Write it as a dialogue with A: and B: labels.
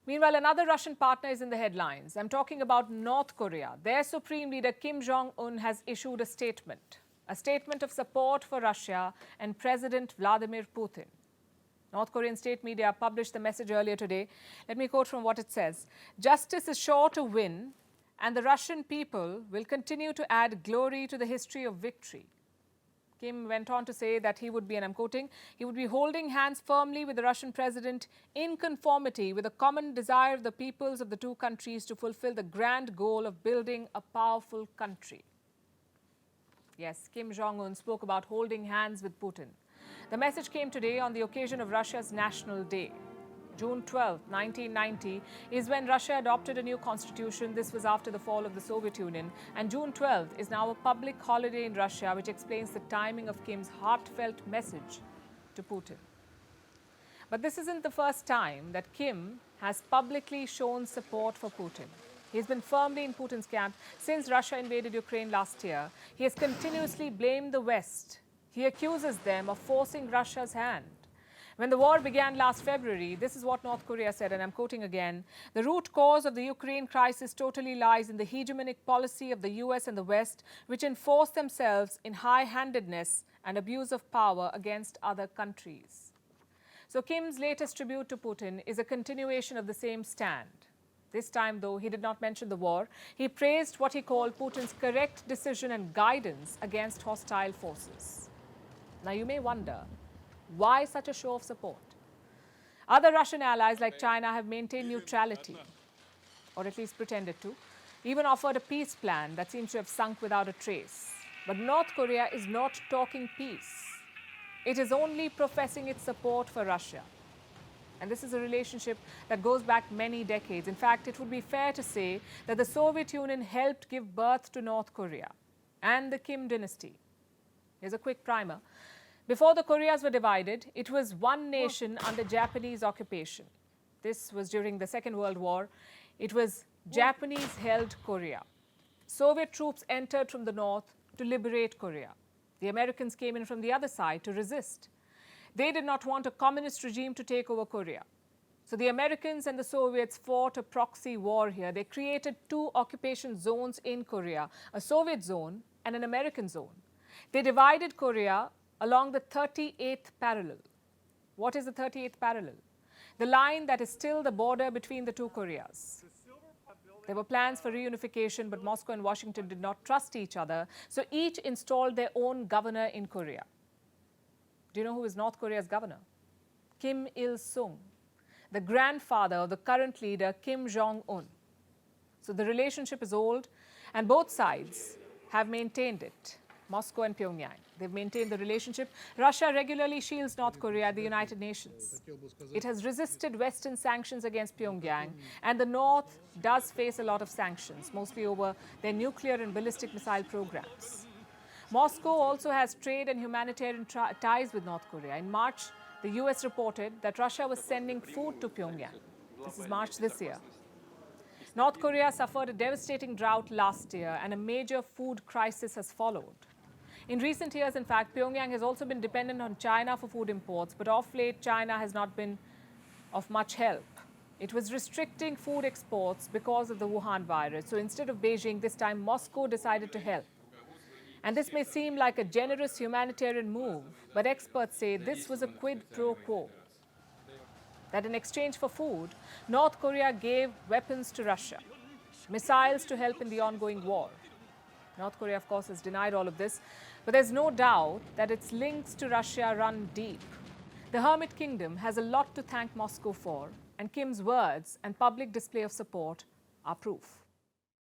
A: Meanwhile, another Russian partner is in the headlines. I'm talking about North Korea. Their supreme leader, Jong has issued a statement of support for Russia and President Vladimir Putin. North Korean state media published the message earlier today. Let me quote from what it says. Justice is sure to win, and the Russian people will continue to add glory to the history of victory. Kim went on to say that he would be, and I'm quoting, he would be holding hands firmly with the Russian president in conformity with the common desire of the peoples of the two countries to fulfill the grand goal of building a powerful country. Yes, Kim Jong-un spoke about holding hands with Putin. The message came today on the occasion of Russia's National Day. June 12, 1990 is when Russia adopted a new constitution. This was after the fall of the Soviet Union. And June 12 is now a public holiday in Russia, which explains the timing of Kim's heartfelt message to Putin. But this isn't the first time that Kim has publicly shown support for Putin. He's been firmly in Putin's camp since Russia invaded Ukraine last year. He has continuously blamed the West. He accuses them of forcing Russia's hand. When the war began last February, this is what North Korea said, and I'm quoting again, "The root cause of the Ukraine crisis totally lies in the hegemonic policy of the US and the West, which enforce themselves in high-handedness and abuse of power against other countries." So Kim's latest tribute to Putin is a continuation of the same stand. This time, though, he did not mention the war. He praised what he called Putin's correct decision and guidance against hostile forces. Now, you may wonder, why such a show of support? Other Russian allies like China have maintained neutrality, or at least pretended to, even offered a peace plan that seems to have sunk without a trace. But North Korea is not talking peace. It is only professing its support for Russia. And this is a relationship that goes back many decades. In fact, it would be fair to say that the Soviet Union helped give birth to North Korea and the Kim dynasty. Here's a quick primer. Before the Koreas were divided, it was one nation under Japanese occupation. This was during the Second World War. It was Japanese-held Korea. Soviet troops entered from the north to liberate Korea. The Americans came in from the other side to resist. They did not want a communist regime to take over Korea. So the Americans and the Soviets fought a proxy war here. They created two occupation zones in Korea, a Soviet zone and an American zone. They divided Korea along the 38th parallel. What is the 38th parallel? The line that is still the border between the two Koreas. There were plans for reunification, but Moscow and Washington did not trust each other, so each installed their own governor in Korea. Do you know who is North Korea's governor? Kim Il-sung, the grandfather of the current leader, Kim Jong-un. So the relationship is old, and both sides have maintained it. Moscow and Pyongyang. They've maintained the relationship. Russia regularly shields North Korea at the United Nations. It has resisted Western sanctions against Pyongyang, and the North does face a lot of sanctions, mostly over their nuclear and ballistic missile programs. Moscow also has trade and humanitarian ties with North Korea. In March, the US reported that Russia was sending food to Pyongyang. This is March this year. North Korea suffered a devastating drought last year, and a major food crisis has followed. In recent years, in fact, Pyongyang has also been dependent on China for food imports, but of late, China has not been of much help. It was restricting food exports because of the Wuhan virus. So instead of Beijing, this time Moscow decided to help. And this may seem like a generous humanitarian move, but experts say this was a quid pro quo. That in exchange for food, North Korea gave weapons to Russia, missiles to help in the ongoing war. North Korea, of course, has denied all of this, but there's no doubt that its links to Russia run deep. The Hermit Kingdom has a lot to thank Moscow for, and Kim's words and public display of support are proof.